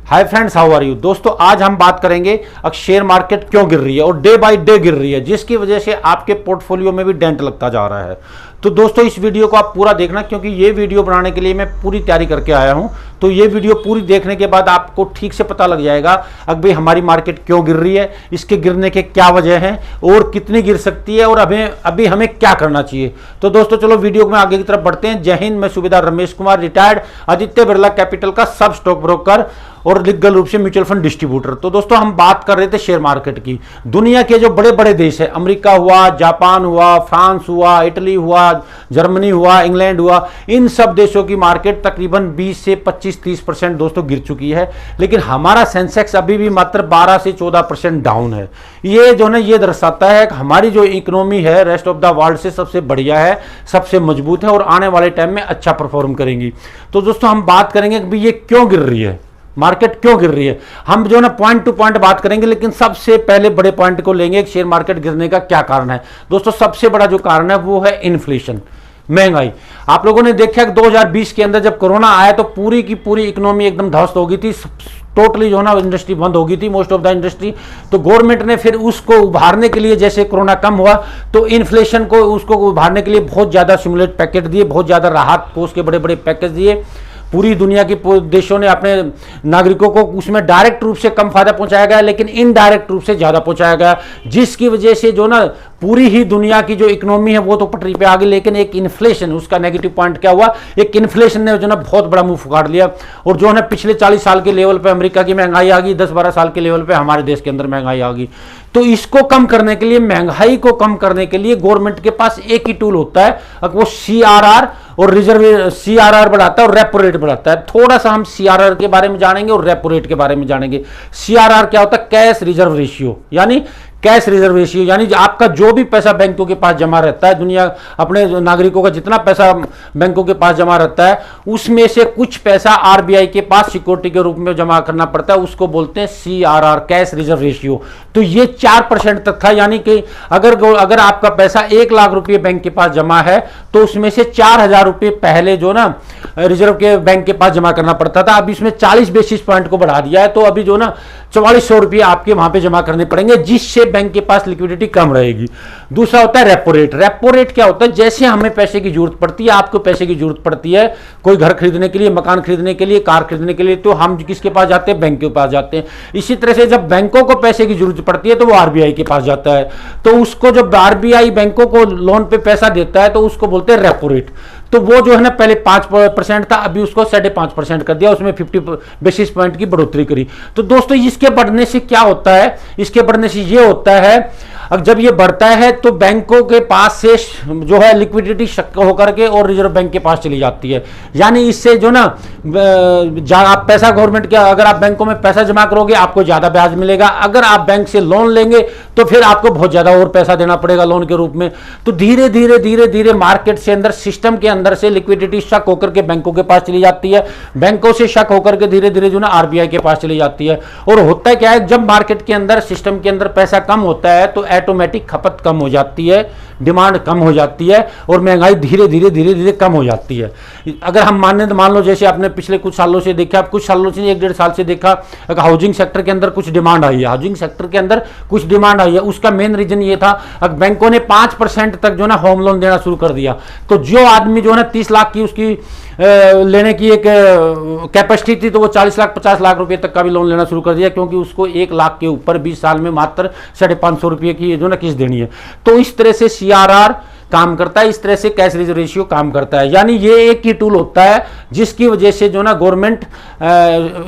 Hi friends, how are you. दोस्तों आज हम बात करेंगे अब शेयर मार्केट क्यों गिर रही है और डे बाय डे गिर रही है, जिसकी वजह से आपके पोर्टफोलियो में भी डेंट लगता जा रहा है। तो दोस्तों इस वीडियो को आप पूरा देखना, क्योंकि ये वीडियो बनाने के लिए मैं पूरी तैयारी करके आया हूं। तो ये वीडियो पूरी देखने के बाद आपको ठीक से पता लग जाएगा अब भाई हमारी मार्केट क्यों गिर रही है, इसके गिरने के क्या वजह हैं और कितनी गिर सकती है और अभी हमें क्या करना चाहिए। तो दोस्तों चलो वीडियो में आगे की तरफ बढ़ते हैं। जय हिंद, मैं सूबेदार रमेश कुमार, रिटायर्ड आदित्य बिरला कैपिटल का सब स्टॉक ब्रोकर और लीगल रूप से म्यूचुअल फंड डिस्ट्रीब्यूटर। तो दोस्तों हम बात कर रहे थे शेयर मार्केट की। दुनिया के जो बड़े बड़े देश है, अमेरिका हुआ, जापान हुआ, फ्रांस हुआ, इटली हुआ, जर्मनी हुआ, इंग्लैंड हुआ, इन सब देशों की मार्केट तकरीबन 20 से 25-30% दोस्तों गिर चुकी है। लेकिन हमारा सेंसेक्स अभी भी मात्र 12 से 14% डाउन है। ये जो है ये दर्शाता है कि हमारी जो इकोनॉमी है रेस्ट ऑफ द वर्ल्ड से सबसे बढ़िया है, सबसे मजबूत है और आने वाले टाइम में अच्छा परफॉर्म करेंगी। तो दोस्तों हम बात करेंगे कि ये क्यों गिर रही है, मार्केट क्यों गिर रही है। हम जो ना पॉइंट टू पॉइंट बात करेंगे, लेकिन सबसे पहले बड़े पॉइंट को लेंगे, शेयर मार्केट गिरने का क्या कारण है। दोस्तों सबसे बड़ा जो कारण है वो है इन्फ्लेशन, महंगाई। आप लोगों ने देखा कि 2020 के अंदर जब कोरोना आया तो पूरी की पूरी इकोनॉमी एकदम ध्वस्त हो गई थी, टोटली जो ना इंडस्ट्री बंद हो गई थी, मोस्ट ऑफ द इंडस्ट्री। तो गवर्नमेंट ने फिर उसको उभारने के लिए, जैसे कोरोना कम हुआ तो इन्फ्लेशन को उसको उभारने के लिए बहुत ज्यादा स्टिमुलेट पैकेज दिए, बहुत ज्यादा राहत कोष के बड़े बड़े पैकेज दिए। पूरी दुनिया के देशों ने अपने नागरिकों को उसमें डायरेक्ट रूप से कम फायदा पहुंचाया गया, लेकिन इनडायरेक्ट रूप से ज्यादा पहुंचाया गया, जिसकी वजह से जो ना पूरी ही दुनिया की जो इकोनॉमी है वो तो पटरी पे आ गई। लेकिन एक इन्फ्लेशन, उसका नेगेटिव पॉइंट क्या हुआ, एक इन्फ्लेशन ने जो ना बहुत बड़ा मुंह फुकार लिया और जो है पिछले 40 साल के लेवल पे अमेरिका की महंगाई आ गई, 10-12 साल के लेवल पे हमारे देश के अंदर महंगाई आ गई। तो इसको कम करने के लिए, महंगाई को कम करने के लिए गवर्नमेंट के पास एक ही टूल होता है, वो CRR और रिजर्व CRR बढ़ाता है और रेपो रेट बढ़ाता है। थोड़ा सा हम CRR के बारे में जानेंगे और रेपो रेट के बारे में जानेंगे। CRR क्या होता है, कैश रिजर्व रेशियो, यानी कैश रिजर्व रेशियो, यानी आपका जो भी पैसा बैंकों के पास जमा रहता है, दुनिया अपने नागरिकों का जितना पैसा बैंकों के पास जमा रहता है उसमें से कुछ पैसा RBI के पास सिक्योरिटी के रूप में जमा करना पड़ता है, उसको बोलते हैं CRR, कैश रिजर्व रेशियो। तो ये 4% तक था, यानी कि अगर आपका पैसा 1 लाख रुपए बैंक के पास जमा है तो उसमें से 4,000 रुपए पहले जो ना रिजर्व के बैंक के पास जमा करना पड़ता था। अब इसमें 40 बेसिस पॉइंट को बढ़ा दिया है, तो अभी जो ना 4400 रुपये आपके वहां पे जमा करने पड़ेंगे, जिससे बैंक के पास लिक्विडिटी कम रहेगी। दूसरा होता है रेपो रेट। रेपो रेट क्या होता है, जैसे हमें पैसे की जरूरत पड़ती है, आपको पैसे की जरूरत पड़ती है कोई घर खरीदने के लिए, मकान खरीदने के लिए, कार खरीदने के लिए, तो हम किसके पास जाते हैं, बैंक के पास जाते हैं। इसी तरह से जब बैंकों को पैसे की जरूरत पड़ती है तो वो RBI के पास जाता है। तो उसको जब RBI बैंकों को लोन पे पैसा देता है तो उसको बोलते हैं रेपो रेट। तो वो जो है ना पहले 5% था, अभी उसको 5.5% कर दिया, उसमें 50 बेसिस पॉइंट की बढ़ोतरी करी। तो दोस्तों इसके बढ़ने से क्या होता है, इसके बढ़ने से ये होता है, अब जब ये बढ़ता है तो बैंकों के पास से जो है लिक्विडिटी शक होकर के और रिजर्व बैंक के पास चली जाती है। यानी इससे जो ना आप पैसा गवर्नमेंट के, अगर आप बैंकों में पैसा जमा करोगे आपको ज्यादा ब्याज मिलेगा, अगर आप बैंक से लोन लेंगे तो फिर आपको बहुत ज्यादा और पैसा देना पड़ेगा लोन के रूप में। तो धीरे धीरे धीरे धीरे मार्केट से अंदर, सिस्टम के अंदर से लिक्विडिटी शक होकर के बैंकों के पास चली जाती है, बैंकों से शक होकर के धीरे धीरे जो ना RBI के पास चली जाती है। और होता है क्या है, जब मार्केट के अंदर, सिस्टम के अंदर पैसा कम होता है तो ऑटोमेटिक खपत कम हो जाती है, डिमांड कम हो जाती है और महंगाई धीरे धीरे धीरे धीरे कम हो जाती है। अगर हम मान लो जैसे आपने पिछले कुछ सालों से देखा, कुछ सालों से 1-1.5 साल से देखा, हाउसिंग सेक्टर के अंदर कुछ डिमांड आई है, हाउसिंग सेक्टर के अंदर कुछ डिमांड आई है। उसका मेन रीजन ये था, बैंकों ने 5% तक जो ना होम लोन देना शुरू कर दिया। तो जो आदमी जो है ना 30 लाख की उसकी लेने की एक कैपेसिटी थी, तो वो 40 लाख 50 लाख रुपए तक का भी लोन लेना शुरू कर दिया, क्योंकि उसको 1 लाख के ऊपर 20 साल में मात्र 550 रुपये की जो ना किस्त देनी है। तो इस तरह से CRR काम करता है, इस तरह से कैश रिजर्व रेशियो काम करता है। यानी ये एक ही टूल होता है जिसकी वजह से जो ना गवर्नमेंट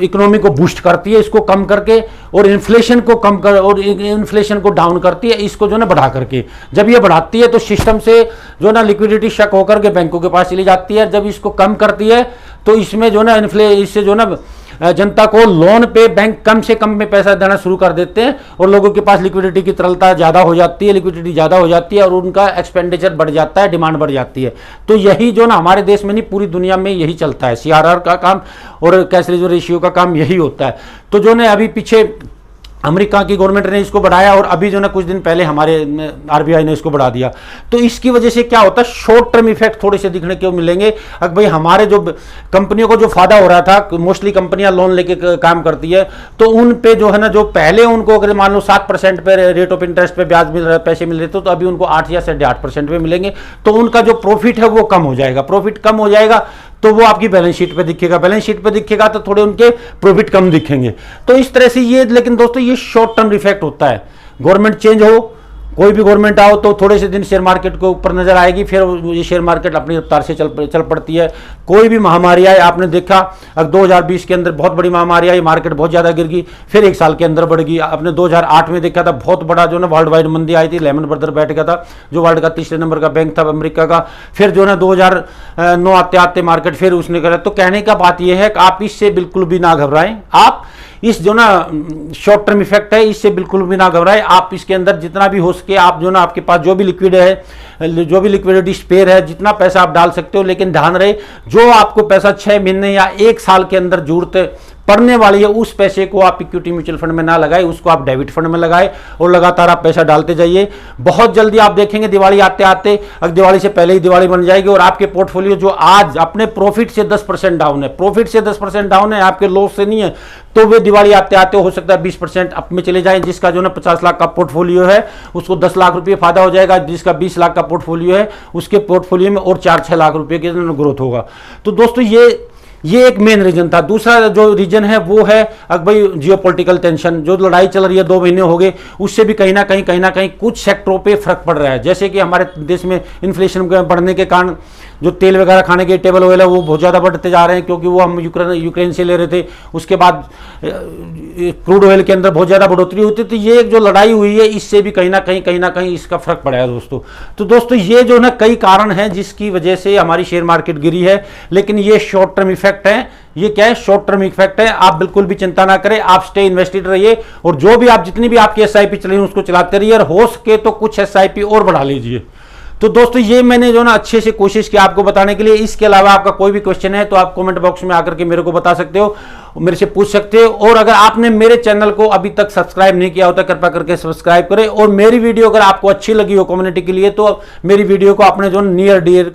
इकोनॉमी को बूस्ट करती है, इसको कम करके, और इन्फ्लेशन को कम कर और इन्फ्लेशन को डाउन करती है, इसको जो ना बढ़ा करके। जब ये बढ़ाती है तो सिस्टम से जो ना लिक्विडिटी शक होकर के बैंकों के पास चली जाती है। जब इसको कम करती है तो इसमें जो ना इससे जो ना जनता को लोन पे बैंक कम से कम में पैसा देना शुरू कर देते हैं और लोगों के पास लिक्विडिटी की तरलता ज़्यादा हो जाती है, लिक्विडिटी ज़्यादा हो जाती है और उनका एक्सपेंडिचर बढ़ जाता है, डिमांड बढ़ जाती है। तो यही जो ना हमारे देश में नहीं, पूरी दुनिया में यही चलता है। CRR का काम और कैश रिजर्व रेशियो का काम यही होता है। तो जो ने अभी पीछे अमेरिका की गवर्नमेंट ने इसको बढ़ाया और अभी जो ना कुछ दिन पहले हमारे आरबीआई ने इसको बढ़ा दिया। तो इसकी वजह से क्या होता है, शॉर्ट टर्म इफेक्ट थोड़े से दिखने को मिलेंगे। अगर भाई हमारे जो कंपनियों को जो फायदा हो रहा था, मोस्टली कंपनियां लोन लेके काम करती है, तो उन पे जो है ना, जो पहले उनको अगर मान लो 7% पे रेट ऑफ इंटरेस्ट पे ब्याज मिल रहा है, पैसे मिल रहे थे, तो अभी उनको 8 या 8.5% पे मिलेंगे। तो उनका जो प्रॉफिट है वो कम हो जाएगा। प्रॉफिट कम हो जाएगा तो वो आपकी बैलेंस शीट पे दिखेगा, बैलेंस शीट पे दिखेगा तो थोड़े उनके प्रॉफिट कम दिखेंगे। तो इस तरह से ये, लेकिन दोस्तों ये शॉर्ट टर्म इफेक्ट होता है। गवर्नमेंट चेंज हो, कोई भी गवर्नमेंट आओ, तो थोड़े से दिन शेयर मार्केट को ऊपर नजर आएगी, फिर ये शेयर मार्केट अपनी रफ्तार से चल पड़ती है। कोई भी महामारी आए, आपने देखा 2020 के अंदर बहुत बड़ी महामारी आई, मार्केट बहुत ज्यादा गिर गई, फिर एक साल के अंदर बढ़ गई। आपने 2008 में देखा था, बहुत बड़ा जो ना वर्ल्ड वाइड मंदी आई थी, लेमन ब्रदर बैठ गया था, जो वर्ल्ड का तीसरे नंबर का बैंक था अमेरिका का। फिर जो ना 2009 आते आते मार्केट फिर उसने करा। तो कहने का बात यह है कि आप इससे बिल्कुल भी ना घबराएं। आप इस जो ना शॉर्ट टर्म इफेक्ट है, इससे बिल्कुल भी ना घबराए। आप इसके अंदर जितना भी हो सके, आप जो ना आपके पास जो भी लिक्विड है, जो भी लिक्विडिटी स्पेयर है, जितना पैसा आप डाल सकते हो, लेकिन ध्यान रहे जो आपको पैसा 6 महीने या 1 साल के अंदर जरूरत पड़ने वाली है, उस पैसे को आप इक्विटी म्यूचुअल फंड में ना लगाए, उसको आप डेबिट फंड में लगाए और लगातार आप पैसा डालते जाइए। बहुत जल्दी आप देखेंगे दिवाली आते आते, अगर दिवाली से पहले ही दिवाली बन जाएगी और आपके पोर्टफोलियो जो आज अपने प्रॉफिट से 10% डाउन है, प्रॉफिट से 10% डाउन है, आपके लॉस से नहीं है, तो वे दिवाली आते आते हो सकता है 20% अप में चले जाए। जिसका जो ना 50 लाख का पोर्टफोलियो है उसको 10 लाख रुपये फायदा हो जाएगा, जिसका 20 लाख का पोर्टफोलियो है उसके पोर्टफोलियो में और 4-6 लाख रुपये की ग्रोथ होगा। तो दोस्तों ये एक मेन रीजन था। दूसरा जो रीजन है वो है अब भाई जियोपॉलिटिकल टेंशन, जो लड़ाई चल रही है 2 महीने हो गए, उससे भी कहीं ना कहीं कुछ सेक्टरों पे फर्क पड़ रहा है। जैसे कि हमारे देश में इन्फ्लेशन बढ़ने के कारण जो तेल वगैरह खाने के टेबल ऑयल है वो बहुत ज़्यादा बढ़ते जा रहे हैं, क्योंकि वो हम यूक्रेन से ले रहे थे। उसके बाद क्रूड ऑयल के अंदर बहुत ज़्यादा बढ़ोतरी होती। तो ये जो लड़ाई हुई है इससे भी कहीं ना कहीं इसका फर्क पड़ा है दोस्तों। तो दोस्तों ये जो ना कई कारण हैं जिसकी वजह से हमारी शेयर मार्केट गिरी है, लेकिन ये शॉर्ट टर्म इफेक्ट है। ये क्या है? शॉर्ट टर्म इफेक्ट है। आप बिल्कुल भी चिंता ना करें, आप स्टे इन्वेस्टेड रहिए और जो भी आप जितनी भी आपकी एसआईपी चल रही है उसको चलाते रहिए और हो सके तो कुछ एसआईपी और बढ़ा लीजिए। तो दोस्तों ये मैंने जो ना अच्छे से कोशिश की आपको बताने के लिए। इसके अलावा आपका कोई भी क्वेश्चन है तो आप कमेंट बॉक्स में आकर के मेरे को बता सकते हो, मेरे से पूछ सकते हो। और अगर आपने मेरे चैनल को अभी तक सब्सक्राइब नहीं किया होता, कृपया करके सब्सक्राइब करें। और मेरी वीडियो अगर आपको अच्छी लगी हो कम्युनिटी के लिए, तो मेरी वीडियो को अपने जो नियर डियर